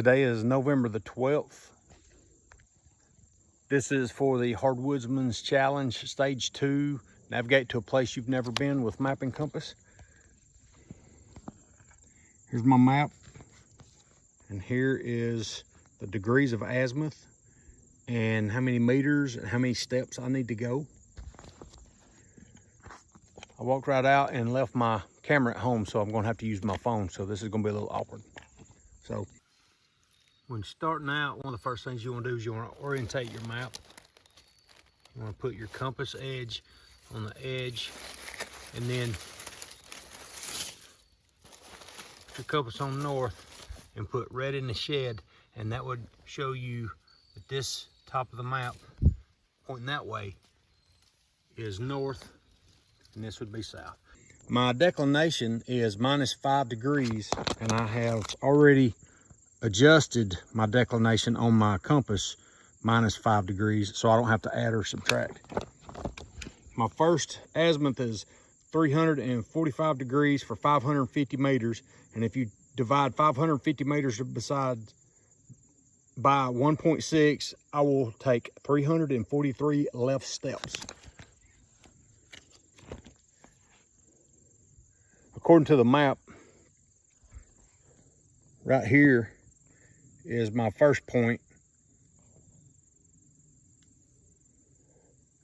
Today is November the 12th. This is for the HardWoodsman's Challenge Stage 2. Navigate to a place you've never been with map and compass. Here's my map. And here is the degrees of azimuth and how many meters and how many steps I need to go. I walked right out and left my camera at home, so I'm going to have to use my phone. So this is going to be a little awkward. So when starting out, one of the first things you want to do is you want to orientate your map. You want to put your compass edge on the edge, and then put your compass on north and put red in the shed, and that would show you that this top of the map pointing that way is north, and this would be south. My declination is -5 degrees, and I have already adjusted my declination on my compass -5 degrees, so I don't have to add or subtract. My first azimuth is 345 degrees for 550 meters, and if you divide 550 meters by 1.6, I will take 343 left steps. According to the map, right here is my first point,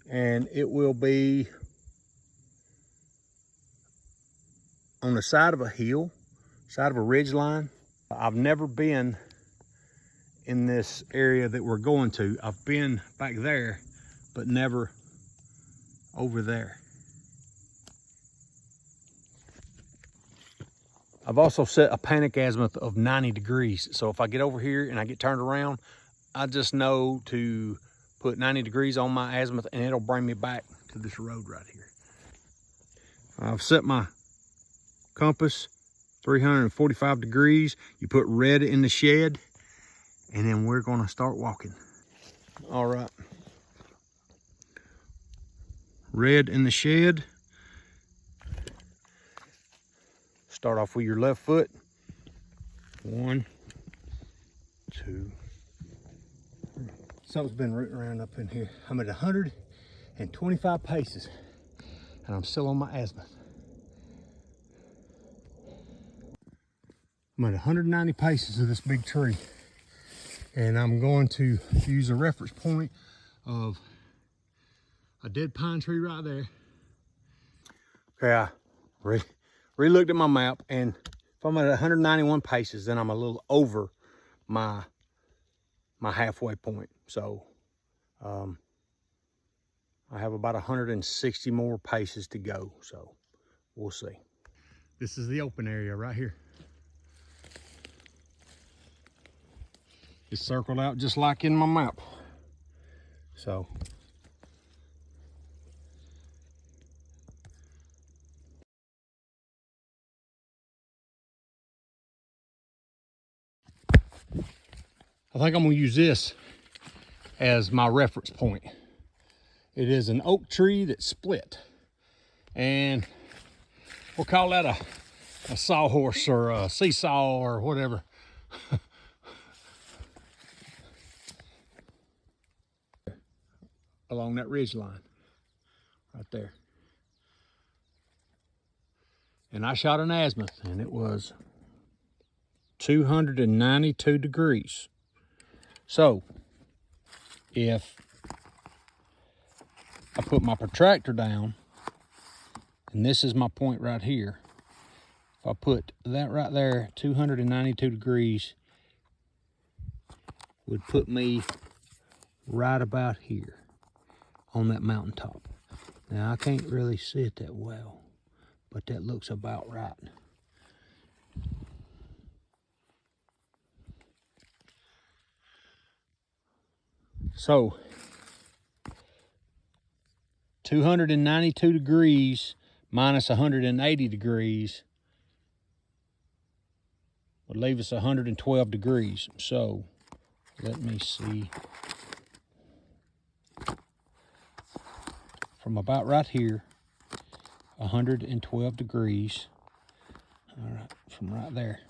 and it will be on the side of a hill, side of a ridge line. I've never been in this area that we're going to. I've been back there, but never over there. I've also set a panic azimuth of 90 degrees. So if I get over here and I get turned around, I just know to put 90 degrees on my azimuth and it'll bring me back to this road right here. I've set my compass 345 degrees. You put red in the shed, and then we're gonna start walking. All right. Red in the shed. Start off with your left foot. 1, 2, 3. Something's been rooting around up in here. I'm at 125 paces, and I'm still on my azimuth. I'm at 190 paces of this big tree, and I'm going to use a reference point of a dead pine tree right there. Okay, I re-looked at my map, and if I'm at 191 paces, then I'm a little over my halfway point. So I have about 160 more paces to go, so we'll see. This is the open area right here. It's circled out just like in my map. So I think I'm gonna use this as my reference point. It is an oak tree that split, and we'll call that a sawhorse or a seesaw or whatever. Along that ridge line right there. And I shot an azimuth, and it was 292 degrees. So if I put my protractor down, and this is my point right here, if I put that right there, 292 degrees would put me right about here on that mountaintop. Now I can't really see it that well, but that looks about right. So 292 degrees minus 180 degrees would leave us 112 degrees. So let me see. From about right here, 112 degrees. All right, from right there.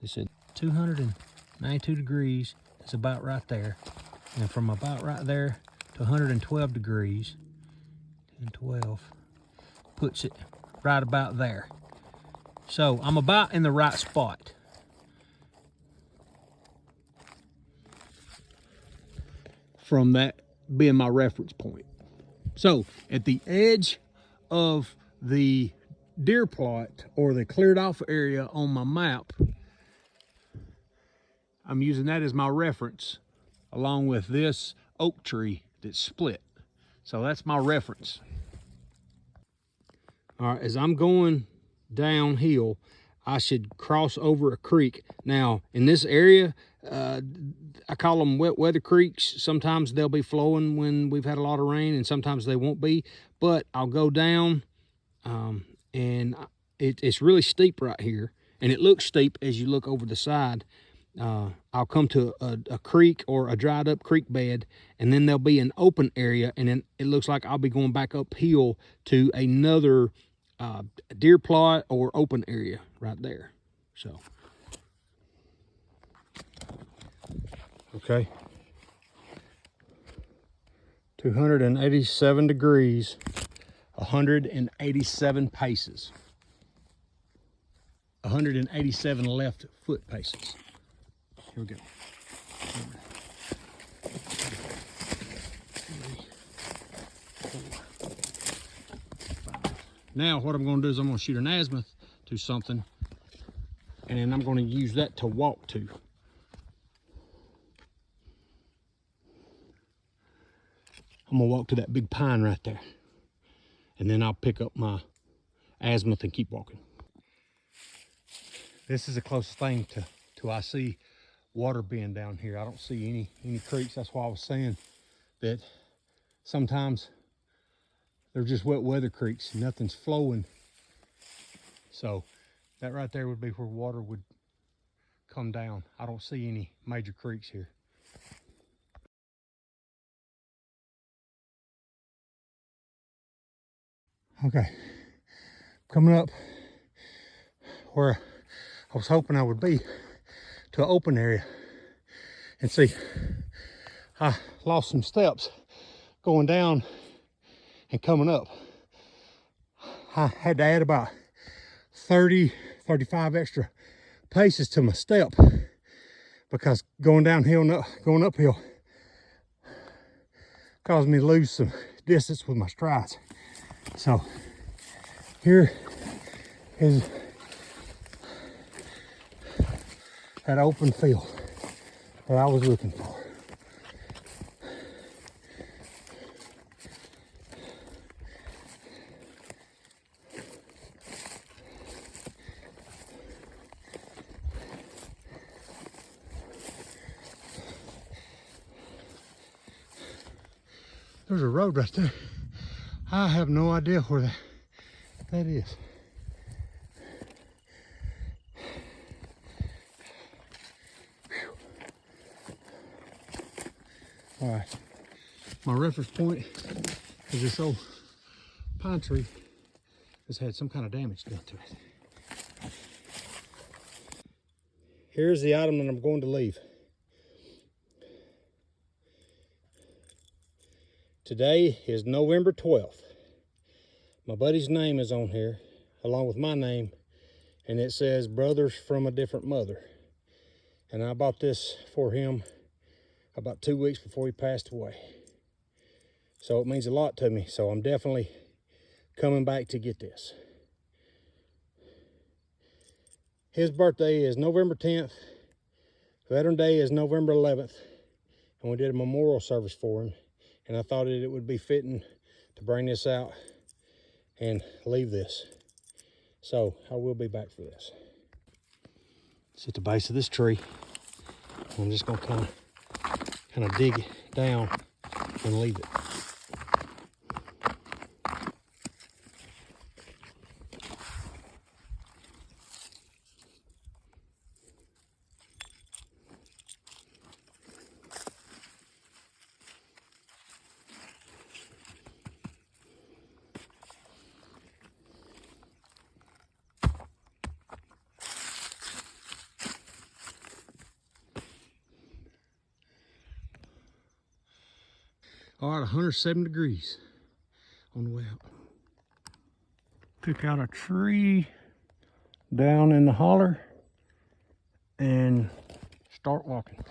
They said 292 degrees is about right there. And from about right there to 112 degrees, 10, 12, puts it right about there. So I'm about in the right spot. From that being my reference point. So at the edge of the deer plot or the cleared off area on my map, I'm using that as my reference along with this oak tree that's split. So that's my reference. All right, as I'm going downhill, I should cross over a creek. Now, in this area, I call them wet weather creeks. Sometimes they'll be flowing when we've had a lot of rain, and sometimes they won't be. But I'll go down, and it's really steep right here. And it looks steep as you look over the side. I'll come to a creek or a dried up creek bed, and then there'll be an open area, and then it looks like I'll be going back uphill to another deer plot or open area right there. So okay, 287 degrees, 187 paces, 187 left foot paces. Here we go. Now what I'm going to do is I'm going to shoot an azimuth to something, and then I'm going to use that to walk to. I'm going to walk to that big pine right there, and then I'll pick up my azimuth and keep walking. This is the closest thing to I see water being down here. I don't see any creeks. That's why I was saying that sometimes they're just wet weather creeks. Nothing's flowing. So that right there would be where water would come down. I don't see any major creeks here. Okay, coming up where I was hoping I would be, to an open area. And see, I lost some steps going down and coming up. I had to add about 30, 35 extra paces to my step because going downhill and going uphill caused me to lose some distance with my strides. So here is that open field that I was looking for. There's a road right there. I have no idea where that is. All right, my reference point is this old pine tree has had some kind of damage done to it. Here's the item that I'm going to leave. Today is November 12th. My buddy's name is on here, along with my name, and it says Brothers from a Different Mother. And I bought this for him about 2 weeks before he passed away. So it means a lot to me. So I'm definitely coming back to get this. His birthday is November 10th. Veteran Day is November 11th. And we did a memorial service for him. And I thought it would be fitting to bring this out and leave this. So I will be back for this. It's at the base of this tree. I'm just gonna kind of dig it down and leave it. All right, 107 degrees on the way out. Pick out a tree down in the holler and start walking.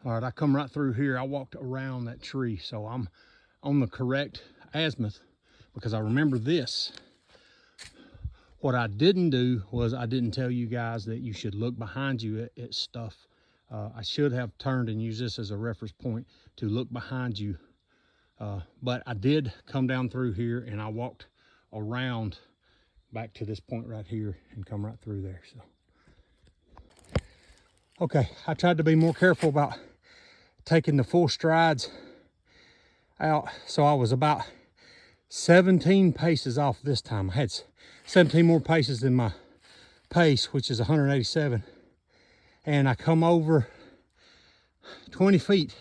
All right, I come right through here. I walked around that tree, so I'm on the correct azimuth because I remember this. What I didn't do was I didn't tell you guys that you should look behind you at stuff. I should have turned and used this as a reference point to look behind you. But I did come down through here and I walked around back to this point right here and come right through there. So, okay, I tried to be more careful about taking the full strides out. So I was about 17 paces off this time. I had 17 more paces than my pace, which is 187. And I come over 20 feet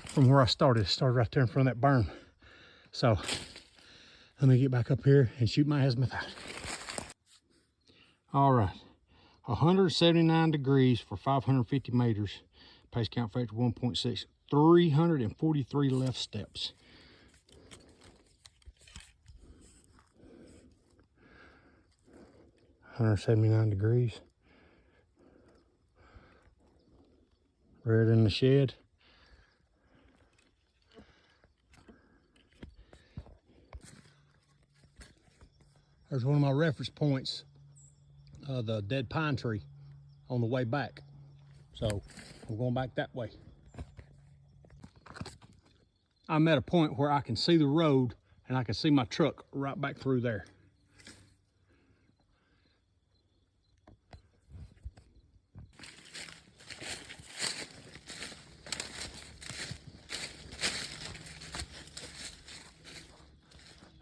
from where I started. It started right there in front of that berm. So let me get back up here and shoot my azimuth out. All right, 179 degrees for 550 meters. Pace count factor 1.6, 343 left steps. $179 degrees. Right in the shed. There's one of my reference points, the dead pine tree on the way back. So we're going back that way. I'm at a point where I can see the road and I can see my truck right back through there.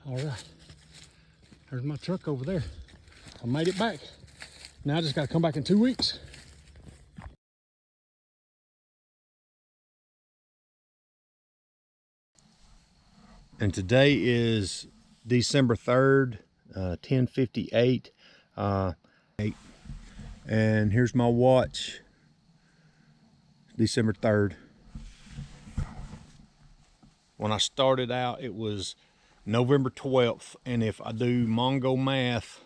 All right, there's my truck over there. I made it back. Now I just got to come back in 2 weeks. And today is December 3rd, 10:58. And here's my watch, December 3rd. When I started out, it was November 12th, and if I do Mongo math,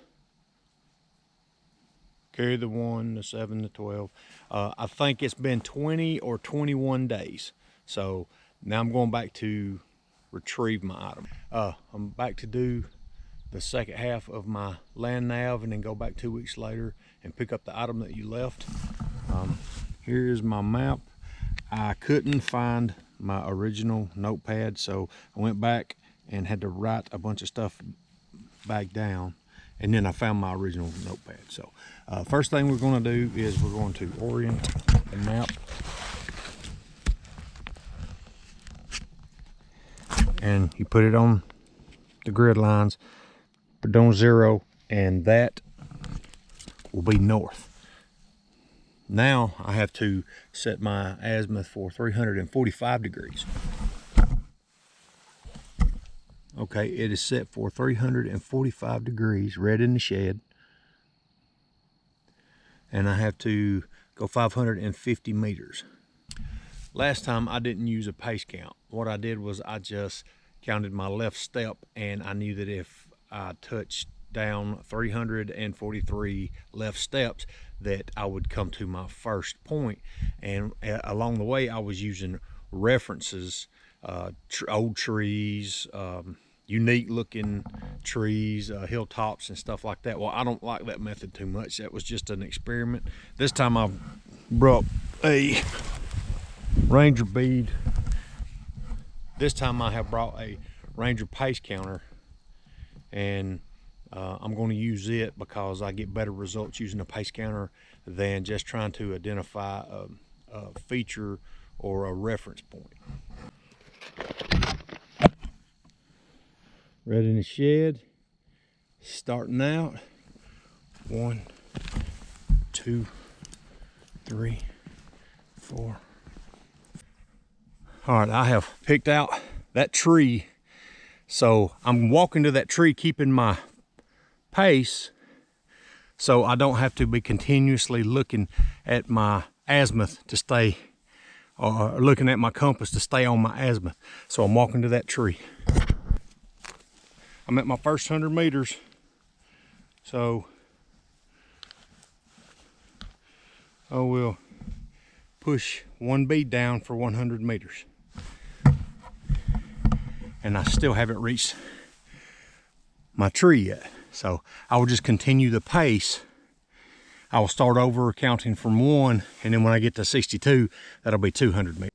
carry the 1, the 7, the 12, I think it's been 20 or 21 days. So now I'm going back to retrieve my item. I'm back to do the second half of my land nav and then go back 2 weeks later and pick up the item that you left. Here is my map. I couldn't find my original notepad, so I went back and had to write a bunch of stuff back down, and then I found my original notepad. So first thing we're going to do is we're going to orient the map, and you put it on the grid lines, put it on 0, and that will be north. Now I have to set my azimuth for 345 degrees. Okay, it is set for 345 degrees, red in the shed. And I have to go 550 meters. Last time I didn't use a pace count. What I did was I just counted my left step, and I knew that if I touched down 343 left steps that I would come to my first point. And along the way I was using references, old trees, unique looking trees, hilltops and stuff like that. Well, I don't like that method too much. That was just an experiment. This time I brought a Ranger bead. This time I have brought a Ranger pace counter, and I'm going to use it because I get better results using a pace counter than just trying to identify a feature or a reference point. Red in the shed, starting out. 1, 2, 3, 4. All right, I have picked out that tree. So I'm walking to that tree, keeping my pace so I don't have to be continuously looking at my azimuth to stay looking at my compass to stay on my azimuth. So I'm walking to that tree. I'm at my first 100 meters. So I will push one bead down for 100 meters. And I still haven't reached my tree yet. So I will just continue the pace. I will start over counting from 1, and then when I get to 62, that'll be 200 meters.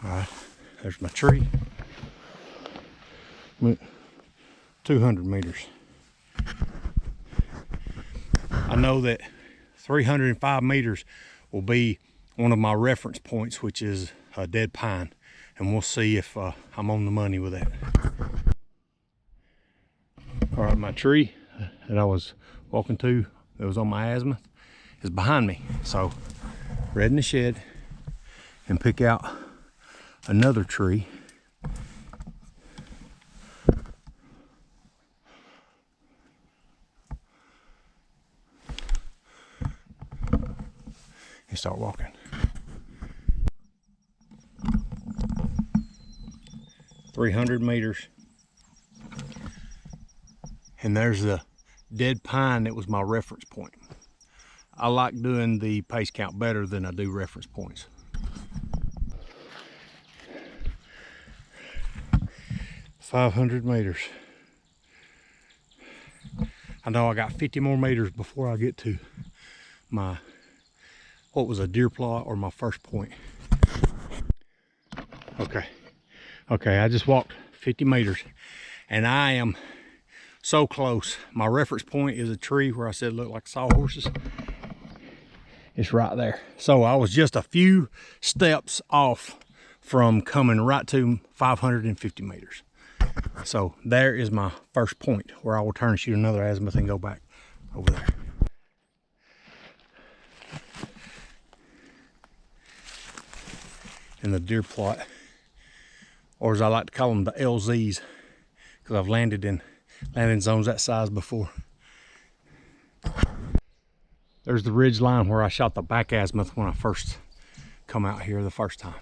All right, there's my tree. 200 meters. I know that 305 meters will be one of my reference points, which is a dead pine, and we'll see if I'm on the money with that. All right, my tree that I was walking to, that was on my azimuth, is behind me. So red in the shed and pick out another tree. And start walking. "300 meters. And there's the dead pine that was my reference point. I like doing the pace count better than I do reference points. "500 meters. I know I got 50 more meters before I get to my, what was a deer plot or my first point. Okay, I just walked 50 meters and I am so close. My reference point is a tree where I said it looked like sawhorses. It's right there. So I was just a few steps off from coming right to 550 meters. So there is my first point where I will turn and shoot another azimuth and go back over there. In the deer plot, or as I like to call them, the LZs, because I've landed in landing zones that size before. There's the ridge line where I shot the back azimuth when I first come out here the first time.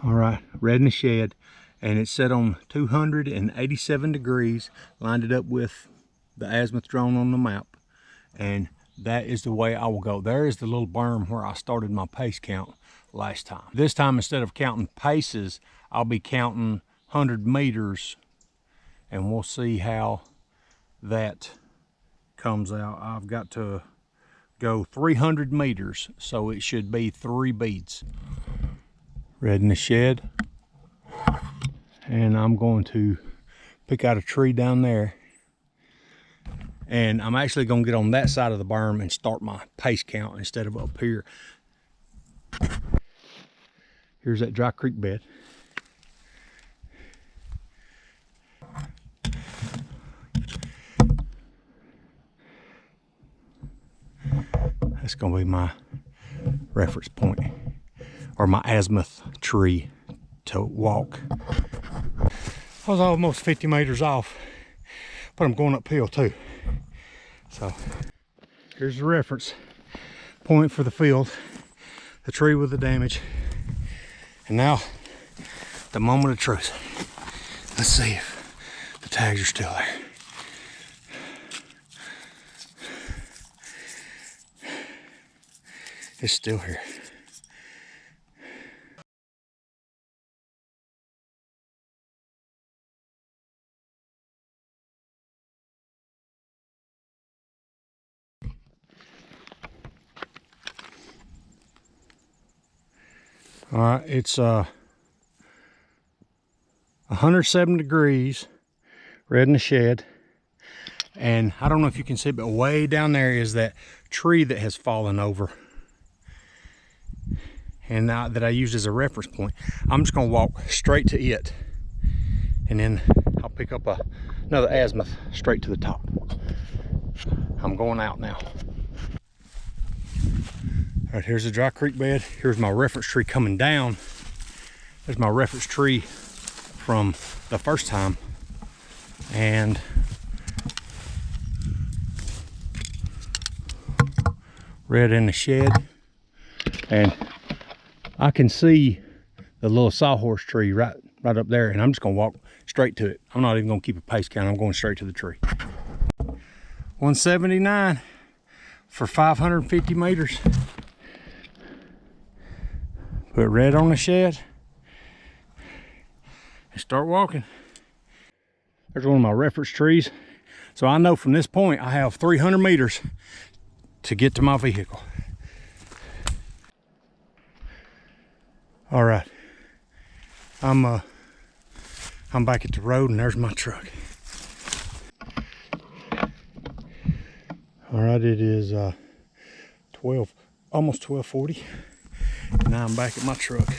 All right, red in the shed, and it's set on 287 degrees, lined it up with the azimuth drawn on the map, and that is the way I will go. There is the little berm where I started my pace count last time. This time, instead of counting paces, I'll be counting 100 meters, and we'll see how that comes out. I've got to go 300 meters, so it should be 3 beads. Red in the shed, and I'm going to pick out a tree down there, and I'm actually going to get on that side of the berm and start my pace count instead of up here. Here's that dry creek bed. That's going to be my reference point, or my azimuth tree to walk. I was almost 50 meters off, but I'm going uphill too. So here's the reference point for the field, the tree with the damage. And now the moment of truth. Let's see if the tags are still there. It's still here. All right, it's 107 degrees, red in the shed. And I don't know if you can see, but way down there is that tree that has fallen over, and that I used as a reference point. I'm just gonna walk straight to it, and then I'll pick up another azimuth straight to the top. I'm going out now. All right, here's the dry creek bed. Here's my reference tree coming down. There's my reference tree from the first time. And red in the shed. And I can see the little sawhorse tree right up there, and I'm just gonna walk straight to it. I'm not even gonna keep a pace count. I'm going straight to the tree. 179 for 550 meters. Put red on the shed and start walking. There's one of my reference trees. So I know from this point I have 300 meters to get to my vehicle. All right, I'm back at the road, and there's my truck. All right, it is 12, almost 12:40. Now I'm back at my truck.